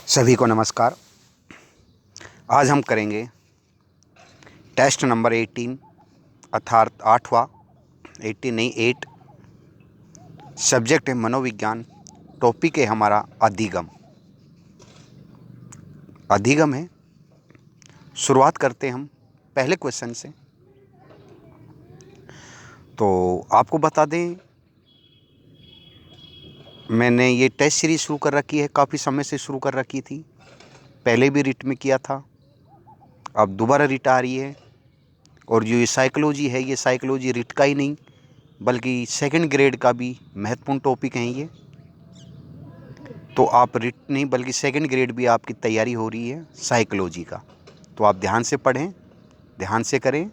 सभी को नमस्कार। आज हम करेंगे टेस्ट नंबर 18 अर्थात 8वां 18 नहीं 8। सब्जेक्ट है मनोविज्ञान। टॉपिक है हमारा अधिगम। अधिगम है। शुरुआत करते हैं हम पहले क्वेश्चन से। तो आपको बता दें, मैंने ये टेस्ट सीरीज शुरू कर रखी है, काफ़ी समय से शुरू कर रखी थी। पहले भी रिट में किया था, अब दोबारा रिट आ रही है। और जो ये साइकोलॉजी है, ये साइकोलॉजी रिट का ही नहीं बल्कि सेकंड ग्रेड का भी महत्वपूर्ण टॉपिक है ये। तो आप रिट नहीं बल्कि सेकंड ग्रेड भी आपकी तैयारी हो रही है साइकोलॉजी का। तो आप ध्यान से पढ़ें, ध्यान से करें।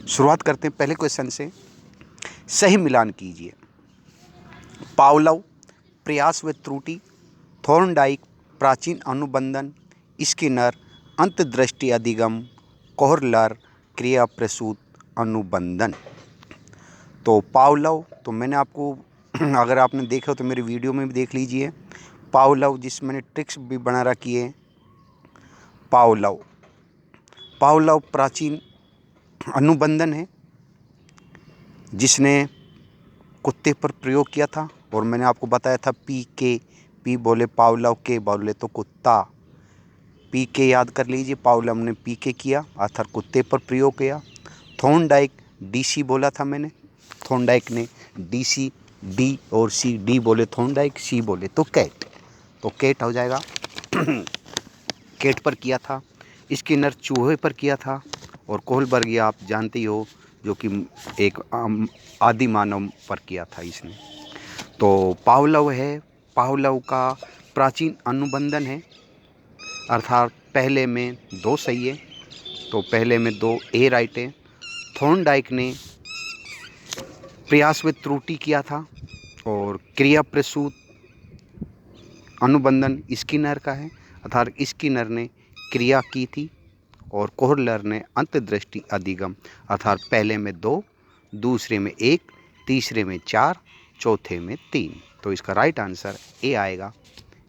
शुरुआत करते हैं पहले क्वेश्चन से। सही मिलान कीजिए। पावलोव प्रयास व त्रुटि, थॉर्नडाइक प्राचीन अनुबंधन, स्किनर अंतर्दृष्टि अधिगम, कोहलर क्रिया प्रसूत अनुबंधन। तो पावलोव, तो मैंने आपको अगर आपने देखा हो तो मेरी वीडियो में भी देख लीजिए। पावलोव जिस मैंने ट्रिक्स भी बना रखी है। पावलोव प्राचीन अनुबंधन है जिसने कुत्ते पर प्रयोग किया था। और मैंने आपको बताया था पी बोले पावलोव, के बोले तो कुत्ता। पी के याद कर लीजिए, पावलोव ने पी के किया अर्थात कुत्ते पर प्रयोग किया। थॉर्नडाइक डीसी बोला था मैंने, थॉर्नडाइक ने डीसी, डी और सी, डी बोले थॉर्नडाइक, सी बोले तो कैट, तो कैट हो जाएगा। कैट पर किया था। स्किनर चूहे पर किया था। और कोहलबर्ग आप जानते ही हो, जो कि एक आदि मानव पर किया था इसने। तो पावलोव है, पावलोव का प्राचीन अनुबंधन है अर्थात पहले में 2 सही है, तो पहले में 2 ए राइट है। थॉर्नडाइक ने प्रयास व त्रुटि किया था और क्रिया प्रसूत अनुबंधन स्किनर का है अर्थात स्किनर ने क्रिया की थी। और कोहलर ने अंतर्दृष्टि अधिगम अर्थात पहले में 2, दूसरे में 1, तीसरे में 4, चौथे में 3। तो इसका राइट आंसर ए आएगा।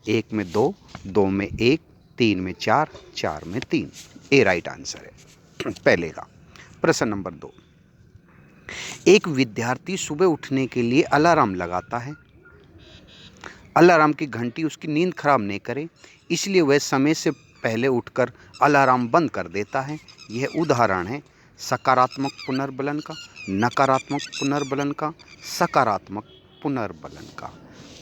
1 में 2, 2 में 1, 3 में 4, 4 में 3। ए राइट आंसर है पहले का। प्रश्न नंबर 2। एक विद्यार्थी सुबह उठने के लिए अलार्म लगाता है। अलार्म की घंटी उसकी नींद खराब नहीं करे, इसलिए वह समय से पहले उठकर अलार्म बंद कर देता है। यह उदाहरण है सकारात्मक पुनर्बलन का, नकारात्मक पुनर्बलन का, सकारात्मक पुनर्बलन का।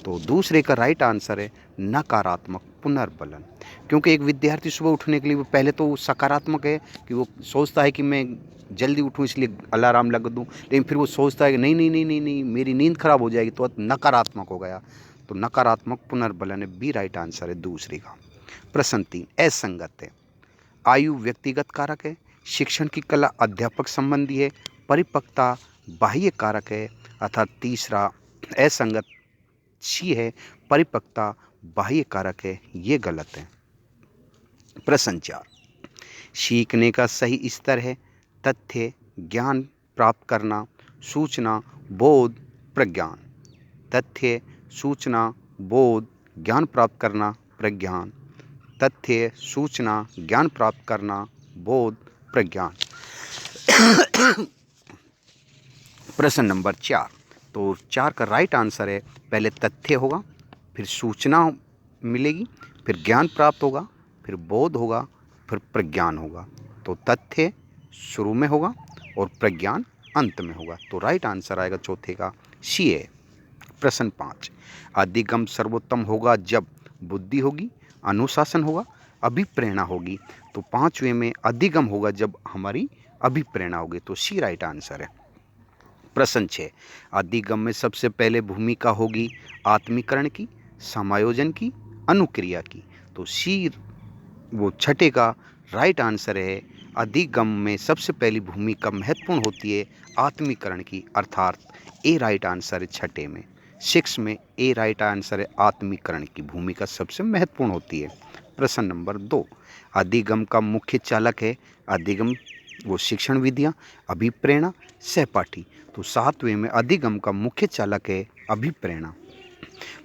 तो दूसरे का राइट आंसर है नकारात्मक पुनर्बलन। क्योंकि एक विद्यार्थी सुबह उठने के लिए वो पहले तो सकारात्मक है कि वो सोचता है कि मैं जल्दी उठूं इसलिए अलार्म लगा दूं, लेकिन फिर वो सोचता है कि नहीं नहीं नहीं नहीं नहीं मेरी नींद खराब हो जाएगी, तो नकारात्मक हो गया। तो नकारात्मक पुनर्बलन है, बी राइट आंसर है दूसरे का। प्रश्न 3 असंगत है। आयु व्यक्तिगत कारक है, शिक्षण की कला अध्यापक संबंधी है, परिपक्वता बाह्य कारक है अर्थात तीसरा असंगत सी है, परिपक्वता बाह्य कारक है, ये गलत है। प्रश्न 4 सीखने का सही स्तर है तथ्य, ज्ञान प्राप्त करना, सूचना, बोध, प्रज्ञान। तथ्य, सूचना, बोध, ज्ञान प्राप्त करना, प्रज्ञान। तथ्य, सूचना, ज्ञान प्राप्त करना, बोध, प्रज्ञान। प्रश्न नंबर 4। तो 4 का राइट आंसर है पहले तथ्य होगा, फिर सूचना मिलेगी, फिर ज्ञान प्राप्त होगा, फिर बोध होगा, फिर प्रज्ञान होगा। तो तथ्य शुरू में होगा और प्रज्ञान अंत में होगा। तो राइट आंसर आएगा चौथे का सी है। प्रश्न 5 अधिगम सर्वोत्तम होगा जब बुद्धि होगी, अनुशासन होगा, अभिप्रेरणा होगी। तो 5वें में अधिगम होगा जब हमारी अभिप्रेरणा होगी। तो सी राइट आंसर है। प्रश्न 6 अधिगम में सबसे पहले भूमिका होगी आत्मीकरण की, समायोजन की, अनुक्रिया की। तो सी वो छठे का राइट आंसर है। अधिगम में सबसे पहली भूमिका महत्वपूर्ण होती है आत्मीकरण की अर्थात ए राइट आंसर है छठे में। 6 में ए राइट आंसर है, आत्मीकरण की भूमिका सबसे महत्वपूर्ण होती है। प्रश्न नंबर 2 अधिगम का मुख्य चालक है अधिगम वो शिक्षण विधियाँ, अभिप्रेरणा, सहपाठी। तो 7वें में अधिगम का मुख्य चालक है अभिप्रेरणा।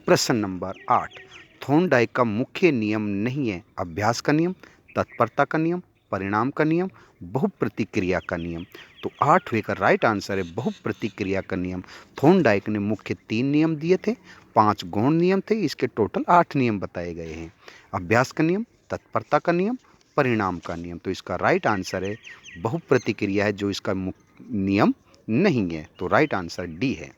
प्रश्न नंबर 8 थॉर्नडाइक का मुख्य नियम नहीं है अभ्यास का नियम, तत्परता का नियम, परिणाम का नियम, बहुप्रतिक्रिया का नियम। तो 8वें का राइट आंसर है बहुप्रतिक्रिया का नियम। थॉर्नडाइक ने मुख्य 3 नियम दिए थे, 5 गौण नियम थे, इसके टोटल 8 नियम बताए गए हैं। अभ्यास का नियम, तत्परता का नियम, परिणाम का नियम। तो इसका राइट आंसर है बहुप्रतिक्रिया है, जो इसका नियम नहीं है। तो राइट आंसर डी है।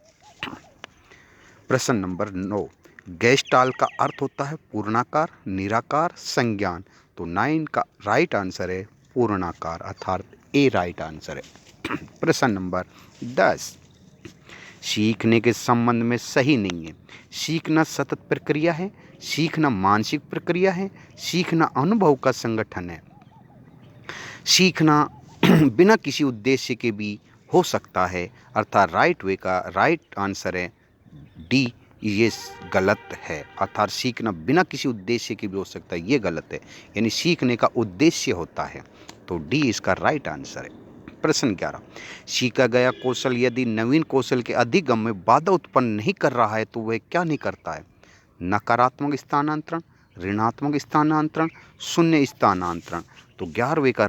प्रश्न नंबर 9, गेस्टाल्ट का अर्थ होता है पूर्णाकार, निराकार, संज्ञान। तो 9 का राइट आंसर है पूर्णाकार, अर्थात ए राइट आंसर है। प्रश्न नंबर 10, सीखने के संबंध में सही नहीं है। सीखना सतत प्रक्रिया है, सीखना मानसिक प्रक्रिया है, सीखना अनुभव का संगठन है, सीखना बिना किसी उद्देश्य के भी हो सकता है, अर्थात राइट वे का राइट आंसर है डी। ये गलत है, अर्थात सीखना बिना किसी उद्देश्य के भी हो सकता है, ये गलत है। यानी सीखने का उद्देश्य होता है। तो डी इसका राइट आंसर है। प्रश्न 11, सीखा गया कौशल यदि नवीन कौशल के अधिगम में बाधा उत्पन्न नहीं कर रहा है तो वह क्या नहीं करता है? नकारात्मक स्थानांतरण, ऋणात्मक स्थानांतरण, शून्य स्थानांतरण। तो 11वें का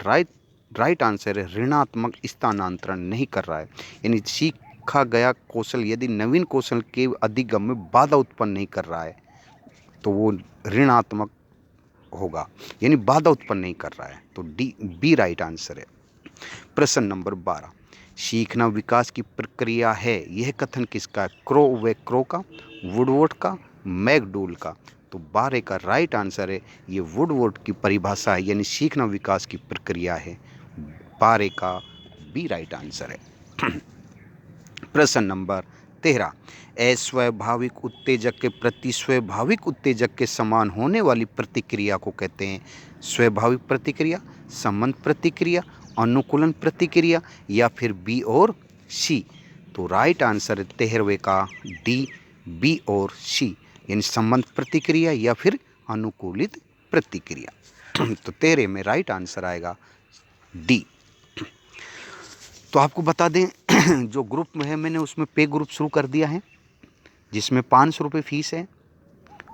राइट आंसर है ऋणात्मक स्थानांतरण नहीं कर रहा है। यानी सीखा गया कौशल यदि नवीन कौशल के अधिगम में बाधा उत्पन्न नहीं कर रहा है तो वो ऋणात्मक होगा, यानी बाधा उत्पन्न नहीं कर रहा है। तो बी राइट आंसर है। प्रश्न नंबर 12, सीखना विकास की प्रक्रिया है, यह कथन किसका है? क्रो का, वुडवर्ड का, मैकडूल का। तो 12 का राइट आंसर है ये वुडवर्ड की परिभाषा है, यानी सीखना विकास की प्रक्रिया है। 12 का बी राइट आंसर है। प्रश्न नंबर 13, अस्वाभाविक उत्तेजक के प्रति स्वाभाविक उत्तेजक के समान होने वाली प्रतिक्रिया को कहते हैं स्वाभाविक प्रतिक्रिया, संबंध प्रतिक्रिया, अनुकूलन प्रतिक्रिया, या फिर बी और सी। तो राइट आंसर है 13वें का डी, बी और सी, यानी संबंध प्रतिक्रिया या फिर अनुकूलित प्रतिक्रिया। तो 13 में राइट आंसर आएगा डी। तो आपको बता दें जो ग्रुप में है मैंने उसमें पे ग्रुप शुरू कर दिया है, जिसमें 500 रुपये फीस है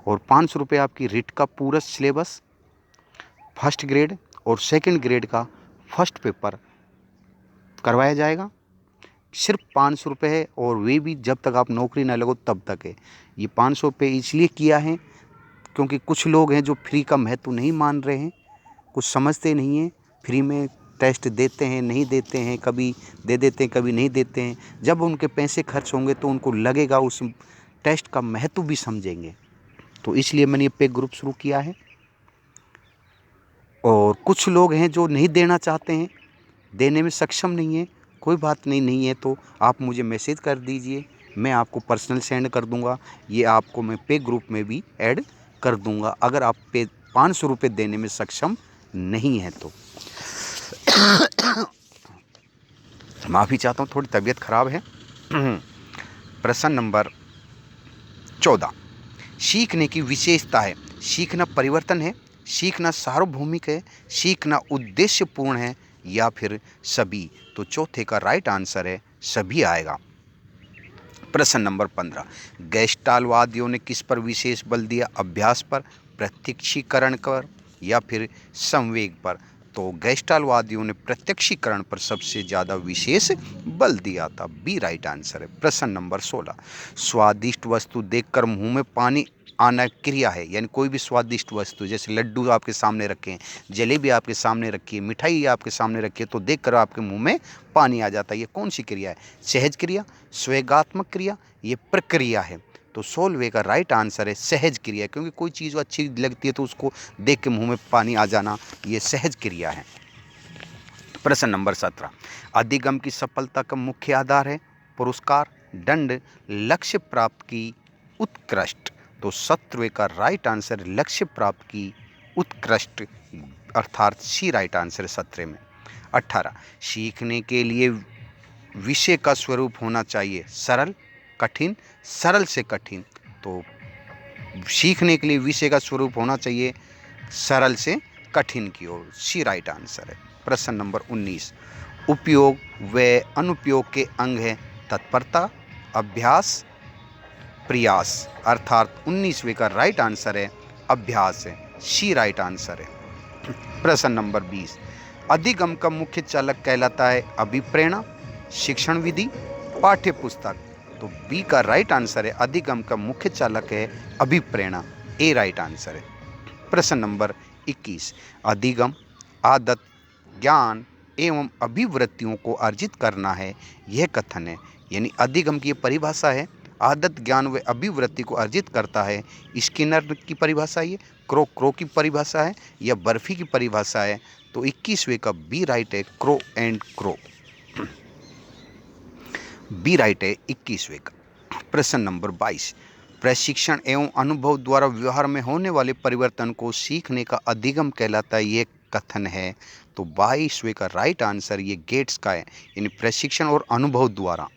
और 500 रुपये आपकी रिट का पूरा सिलेबस, फर्स्ट ग्रेड और सेकंड ग्रेड का फर्स्ट पेपर करवाया जाएगा। सिर्फ 500 रुपये है और वे भी जब तक आप नौकरी ना लगो तब तक है। ये 500 रुपये इसलिए किया है क्योंकि कुछ लोग हैं जो फ्री का महत्व नहीं मान रहे हैं, कुछ समझते नहीं हैं, फ्री में टेस्ट देते हैं, नहीं देते हैं, कभी दे देते हैं, कभी नहीं देते हैं। जब उनके पैसे खर्च होंगे तो उनको लगेगा, उस टेस्ट का महत्व भी समझेंगे। तो इसलिए मैंने ये पे ग्रुप शुरू किया है। और कुछ लोग हैं जो नहीं देना चाहते हैं, देने में सक्षम नहीं है, कोई बात नहीं है तो आप मुझे मैसेज कर दीजिए, मैं आपको पर्सनल सेंड कर दूंगा। ये आपको मैं पे ग्रुप में भी ऐड कर दूंगा अगर आप 500 रुपये देने में सक्षम नहीं है तो। माफ़ी चाहता हूँ, थोड़ी तबीयत खराब है। प्रश्न नंबर 14, सीखने की विशेषता है, सीखना परिवर्तन है, सीखना सार्वभौमिक है, सीखना उद्देश्यपूर्ण है, या फिर सभी। तो चौथे का राइट आंसर है सभी आएगा। प्रश्न नंबर 15, गेस्टाल्टवादियों ने किस पर विशेष बल दिया? अभ्यास पर, प्रत्यक्षीकरण पर, या फिर संवेग पर। तो गेस्टाल्टवादियों ने प्रत्यक्षीकरण पर सबसे ज़्यादा विशेष बल दिया था, बी राइट आंसर है। प्रश्न नंबर 16, स्वादिष्ट वस्तु देखकर मुंह में पानी आना क्रिया है, यानी कोई भी स्वादिष्ट वस्तु, जैसे लड्डू आपके सामने रखे हैं, जलेबी आपके सामने रखी है, मिठाई आपके सामने रखी है, तो देखकर आपके मुंह में पानी आ जाता है। ये कौन सी क्रिया है? सहज क्रिया, स्वेगात्मक क्रिया, ये प्रक्रिया है। तो 16वें का राइट आंसर है सहज क्रिया, क्योंकि कोई चीज़ अच्छी लगती है तो उसको देख के मुंह में पानी आ जाना, ये सहज क्रिया है। प्रश्न नंबर 17, अधिगम की सफलता का मुख्य आधार है पुरस्कार, दंड, लक्ष्य प्राप्त की उत्कृष्ट। तो 17वें का राइट आंसर लक्ष्य प्राप्त की उत्कृष्ट, अर्थात सी राइट आंसर है 17 में। 18, सीखने के लिए विषय का स्वरूप होना चाहिए सरल, कठिन, सरल से कठिन। तो सीखने के लिए विषय का स्वरूप होना चाहिए सरल से कठिन की ओर, सी राइट आंसर है। प्रश्न नंबर 19, उपयोग व अनुपयोग के अंग है तत्परता, अभ्यास, प्रयास, अर्थात 19वें का राइट आंसर है अभ्यास है, सी राइट आंसर है। प्रश्न नंबर 20, अधिगम का मुख्य चालक कहलाता है अभिप्रेरणा, शिक्षण विधि, पाठ्य पुस्तक। तो बी का राइट आंसर है, अधिगम का मुख्य चालक है अभिप्रेरणा, ए राइट आंसर है। प्रश्न नंबर 21, अधिगम आदत, ज्ञान एवं अभिवृत्तियों को अर्जित करना है, यह कथन है। यानी अधिगम की परिभाषा है, आदत, ज्ञान व अभिवृत्ति को अर्जित करता है। स्किनर की परिभाषा ये, क्रो की परिभाषा है या बर्फी की परिभाषा है। तो 21वें का बी राइट है, crow and crow. B right है 21वें का। प्रश्न नंबर 22, प्रशिक्षण एवं अनुभव द्वारा व्यवहार में होने वाले परिवर्तन को सीखने का अधिगम कहलाता है, ये कथन है। तो 22वें का राइट आंसर ये गेट्स का है, यानी प्रशिक्षण और अनुभव द्वारा।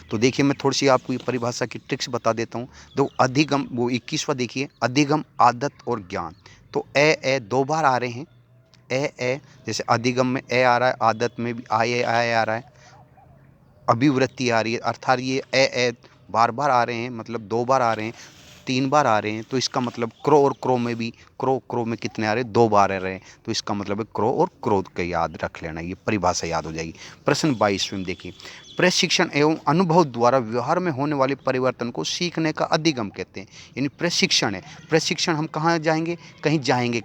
तो देखिए मैं थोड़ी सी आपको ये परिभाषा की ट्रिक्स बता देता हूँ। तो अधिगम, वो 21वां देखिए, अधिगम आदत और ज्ञान। तो ए 2 बार आ रहे हैं, ए जैसे अधिगम में ए आ रहा है, आदत में भी आई आ रहा है, अभिवृत्ति आ रही है, अर्थात ये ए बार बार आ रहे हैं, मतलब 2 बार आ रहे हैं, 3 बार आ रहे हैं। तो इसका मतलब क्रो और क्रो में भी, क्रो में कितने आ रहे हैं, 2 बार आ रहे हैं। तो इसका मतलब है क्रो और क्रो का याद रख लेना, ये परिभाषा याद हो जाएगी। प्रश्न 22 देखिए, प्रशिक्षण एवं अनुभव द्वारा व्यवहार में होने वाले परिवर्तन को सीखने का अधिगम कहते हैं। यानी प्रशिक्षण है, प्रशिक्षण हम कहाँ जाएंगे, कहीं जाएंगे,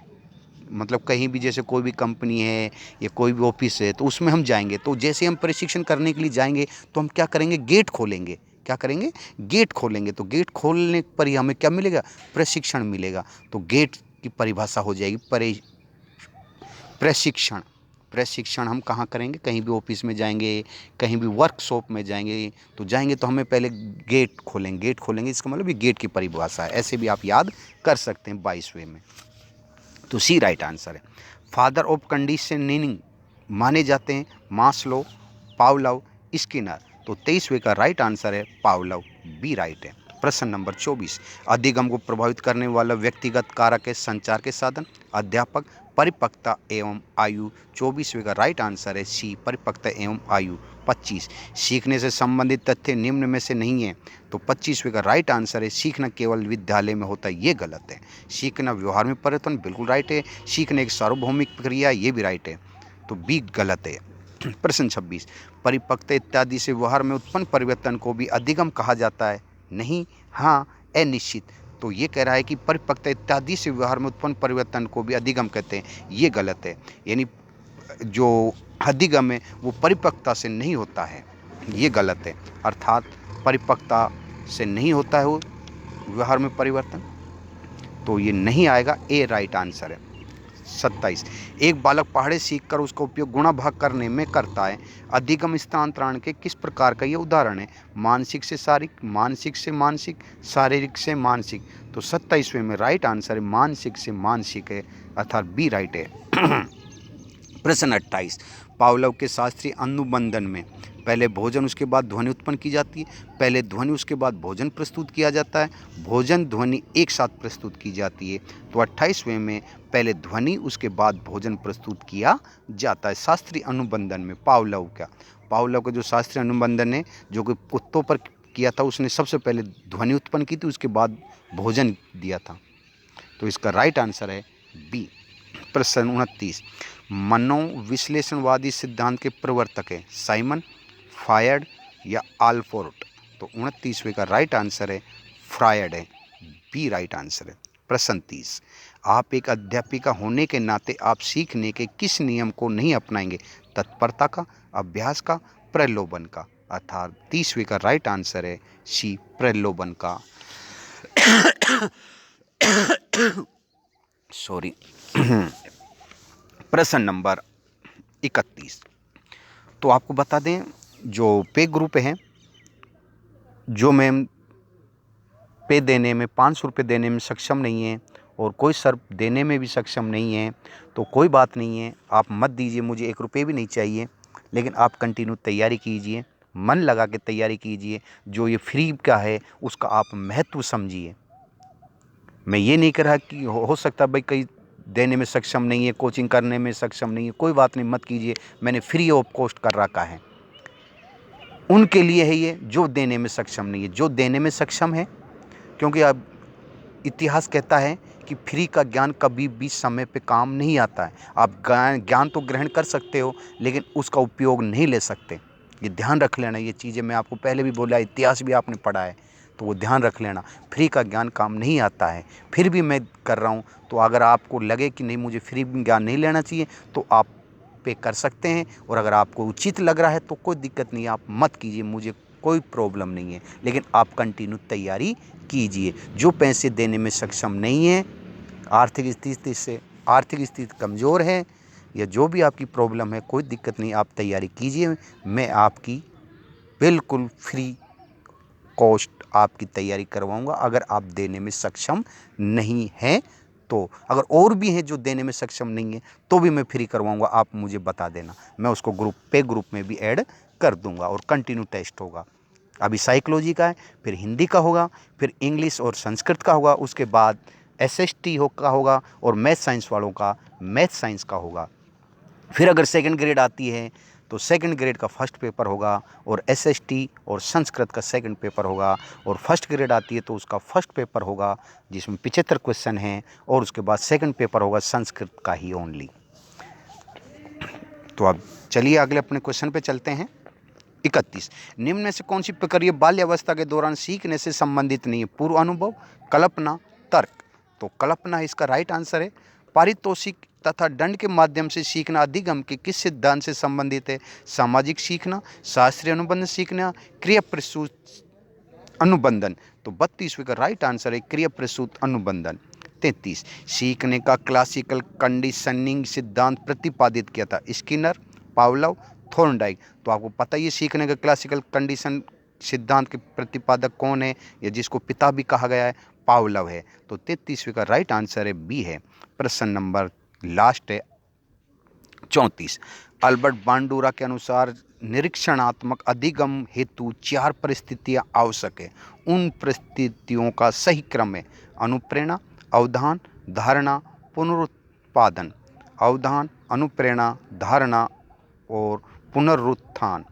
मतलब कहीं भी, जैसे कोई भी कंपनी है या कोई भी ऑफिस है तो उसमें हम जाएंगे। तो जैसे हम प्रशिक्षण करने के लिए जाएंगे तो हम क्या करेंगे, गेट खोलेंगे। क्या करेंगे, गेट खोलेंगे। तो गेट खोलने पर ही हमें क्या मिलेगा, प्रशिक्षण मिलेगा। तो गेट की परिभाषा हो जाएगी प्रशिक्षण। प्रशिक्षण हम कहाँ करेंगे, कहीं भी ऑफिस में जाएंगे, कहीं भी वर्कशॉप में जाएंगे, तो जाएंगे तो हमें पहले गेट खोलेंगे। गेट खोलेंगे इसका मतलब ये गेट की परिभाषा है। ऐसे भी आप याद कर सकते हैं 22वें में। तो सी राइट आंसर है। फादर ऑफ कंडीशनिंग माने जाते हैं मास्लो, पावलोव, स्किनर। तो 23वें का राइट आंसर है पावलोव, बी राइट है। प्रश्न नंबर 24, अधिगम को प्रभावित करने वाला व्यक्तिगत कारक है संचार के साधन, अध्यापक, परिपक्वता एवं आयु। 24वें का राइट आंसर है सी, परिपक्वता एवं आयु। 25, सीखने से संबंधित तथ्य निम्न में से नहीं है। तो 25वें का राइट आंसर है सीखना केवल विद्यालय में होता है, ये गलत है। सीखना व्यवहार में परिवर्तन, बिल्कुल राइट है। सीखना एक सार्वभौमिक प्रक्रिया, ये भी राइट है। तो बी गलत है। प्रश्न 26, परिपक्वता इत्यादि से व्यवहार में उत्पन्न परिवर्तन को भी अधिगम कहा जाता है, नहीं, हाँ, अनिश्चित। तो ये कह रहा है कि परिपक्वता इत्यादि से व्यवहार में उत्पन्न परिवर्तन को भी अधिगम कहते हैं, ये गलत है। यानी जो अधिगम है वो परिपक्वता से नहीं होता है, ये गलत है। अर्थात परिपक्वता से नहीं होता है वो व्यवहार में परिवर्तन, तो ये नहीं आएगा, ए राइट आंसर है। 27, एक बालक पहाड़े सीखकर उसका उपयोग गुणा भाग करने में करता है, अधिगम स्थानांतरण के किस प्रकार का ये उदाहरण है, मानसिक से शारीरिक, मानसिक से मानसिक, शारीरिक से मानसिक। तो 27वें में राइट आंसर है मानसिक से मानसिक है, अर्थात बी राइट है। प्रश्न 28, पावलोव के शास्त्रीय अनुबंधन में पहले भोजन उसके बाद ध्वनि उत्पन्न की जाती है, पहले ध्वनि उसके बाद भोजन प्रस्तुत किया जाता है, भोजन ध्वनि एक साथ प्रस्तुत की जाती है। तो 28वें में पहले ध्वनि उसके बाद भोजन प्रस्तुत किया जाता है। शास्त्रीय अनुबंधन में पावलोव का जो शास्त्रीय अनुबंधन है जो कि कुत्तों पर किया था, उसने सबसे पहले ध्वनि उत्पन्न की थी, उसके बाद भोजन दिया था। तो इसका राइट आंसर है बी। प्रश्न 29, मनोविश्लेषणवादी सिद्धांत के प्रवर्तक है साइमन, फ्रायड या आल्पोर्ट। तो 29वें का राइट आंसर है फ्रायड है, बी राइट आंसर है। प्रश्न 30, आप एक अध्यापिका होने के नाते आप सीखने के किस नियम को नहीं अपनाएंगे, तत्परता का, अभ्यास का, प्रलोभन का। अर्थात 30वें का राइट आंसर है सी, प्रलोभन का। सॉरी। प्रश्न नंबर 31, तो आपको बता दें जो पे ग्रुप है, जो मैम पे देने में 500 रुपये देने में सक्षम नहीं है और कोई सर देने में भी सक्षम नहीं है, तो कोई बात नहीं है, आप मत दीजिए, मुझे 1 रुपये भी नहीं चाहिए, लेकिन आप कंटिन्यू तैयारी कीजिए, मन लगा के तैयारी कीजिए। जो ये फ्री का है उसका आप महत्व समझिए। मैं ये नहीं कह रहा कि हो सकता भाई कई देने में सक्षम नहीं है, कोचिंग करने में सक्षम नहीं है, कोई बात नहीं, मत कीजिए, मैंने फ्री ऑफ कॉस्ट कर रखा है। उनके लिए है ये जो देने में सक्षम नहीं है, जो देने में सक्षम है, क्योंकि अब इतिहास कहता है कि फ्री का ज्ञान कभी भी समय पे काम नहीं आता है। आप ज्ञान तो ग्रहण कर सकते हो लेकिन उसका उपयोग नहीं ले सकते। ये ध्यान रख लेना। ये चीज़ें मैं आपको पहले भी बोला, इतिहास भी आपने पढ़ा है तो वो ध्यान रख लेना। फ्री का ज्ञान काम नहीं आता है, फिर भी मैं कर रहा हूँ। तो अगर आपको लगे कि नहीं मुझे फ्री ज्ञान नहीं लेना चाहिए तो आप पे कर सकते हैं, और अगर आपको उचित लग रहा है तो कोई दिक्कत नहीं है, आप मत कीजिए, मुझे कोई प्रॉब्लम नहीं है। लेकिन आप कंटिन्यू तैयारी कीजिए। जो पैसे देने में सक्षम नहीं है, आर्थिक स्थिति कमज़ोर है, या जो भी आपकी प्रॉब्लम है, कोई दिक्कत नहीं, आप तैयारी कीजिए। मैं आपकी बिल्कुल फ्री कॉस्ट आपकी तैयारी करवाऊंगा अगर आप देने में सक्षम नहीं हैं तो। अगर और भी हैं जो देने में सक्षम नहीं है तो भी मैं फ्री करवाऊंगा, आप मुझे बता देना, मैं उसको ग्रुप में भी ऐड कर दूंगा, और कंटिन्यू टेस्ट होगा। अभी साइकोलॉजी का है, फिर हिंदी का होगा, फिर इंग्लिश और संस्कृत का होगा, उसके बाद SST का होगा, और मैथ साइंस वालों का मैथ साइंस का होगा। फिर अगर सेकंड ग्रेड आती है तो सेकंड ग्रेड का फर्स्ट पेपर होगा, और SST और संस्कृत का सेकंड पेपर होगा। और फर्स्ट ग्रेड आती है तो उसका फर्स्ट पेपर होगा जिसमें 75 क्वेश्चन हैं, और उसके बाद सेकंड पेपर होगा संस्कृत का ही ओनली। तो अब चलिए अगले अपने क्वेश्चन पे चलते हैं। 31, निम्न में से कौन सी प्रक्रिया बाल्यावस्था के दौरान सीखने से संबंधित नहीं है? पूर्व अनुभव, कल्पना, तर्क। तो कल्पना इसका राइट आंसर है। पारितोषिक तथा दंड के माध्यम से सीखना अधिगम के किस सिद्धांत से संबंधित है? सामाजिक सीखना, शास्त्रीय अनुबंध सीखना, क्रिया प्रसूत अनुबंधन। तो 32वें का राइट आंसर है क्रिया प्रसूत अनुबंधन। 33, सीखने का क्लासिकल कंडीशनिंग सिद्धांत प्रतिपादित किया था? Skinner, Pavlov, Thorndike. तो आपको पता ही है सीखने का क्लासिकल कंडीशन सिद्धांत के प्रतिपादक कौन है, या जिसको पिता भी कहा गया है? पावलोव है। तो 33वें का राइट आंसर है बी है। प्रश्न नंबर लास्ट है 34, अल्बर्ट बांडुरा के अनुसार निरीक्षणात्मक अधिगम हेतु 4 परिस्थितियां आवश्यक है। उन परिस्थितियों का सही क्रम है? अनुप्रेरणा, अवधान, धारणा, पुनरुत्पादन। अवधान, अनुप्रेरणा, धारणा और पुनरुत्थान।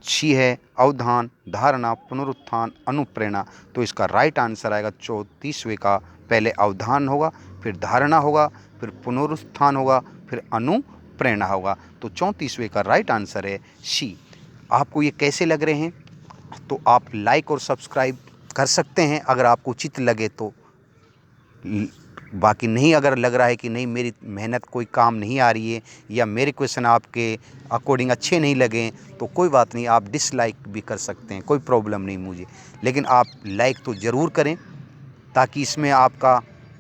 सी है अवधान, धारणा, पुनरुत्थान, अनुप्रेरणा। तो इसका राइट आंसर आएगा 34वें का, पहले अवधान होगा, फिर धारणा होगा, फिर पुनरुत्थान होगा, फिर अनुप्रेरणा होगा। तो 34वें का राइट आंसर है सी। आपको ये कैसे लग रहे हैं? तो आप लाइक और सब्सक्राइब कर सकते हैं अगर आपको उचित लगे तो। बाकी नहीं, अगर लग रहा है कि नहीं मेरी मेहनत कोई काम नहीं आ रही है, या मेरे क्वेश्चन आपके अकॉर्डिंग अच्छे नहीं लगे, तो कोई बात नहीं, आप डिसलाइक भी कर सकते हैं, कोई प्रॉब्लम नहीं मुझे। लेकिन आप लाइक तो ज़रूर करें ताकि इसमें आपका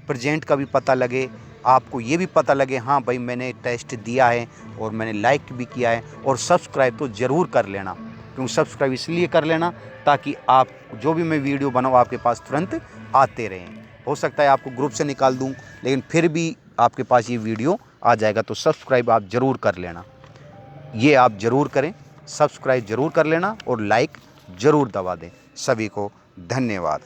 प्रेजेंट का भी पता लगे, आपको ये भी पता लगे हाँ भाई मैंने टेस्ट दिया है और मैंने लाइक भी किया है। और सब्सक्राइब तो ज़रूर कर लेना, क्योंकि सब्सक्राइब इसलिए कर लेना ताकि आप जो भी मैं वीडियो बनाऊँ आपके पास तुरंत आते रहें। हो सकता है आपको ग्रुप से निकाल दूं, लेकिन फिर भी आपके पास ये वीडियो आ जाएगा। तो सब्सक्राइब आप ज़रूर कर लेना, ये आप ज़रूर करें, सब्सक्राइब ज़रूर कर लेना और लाइक ज़रूर दबा दें। सभी को धन्यवाद।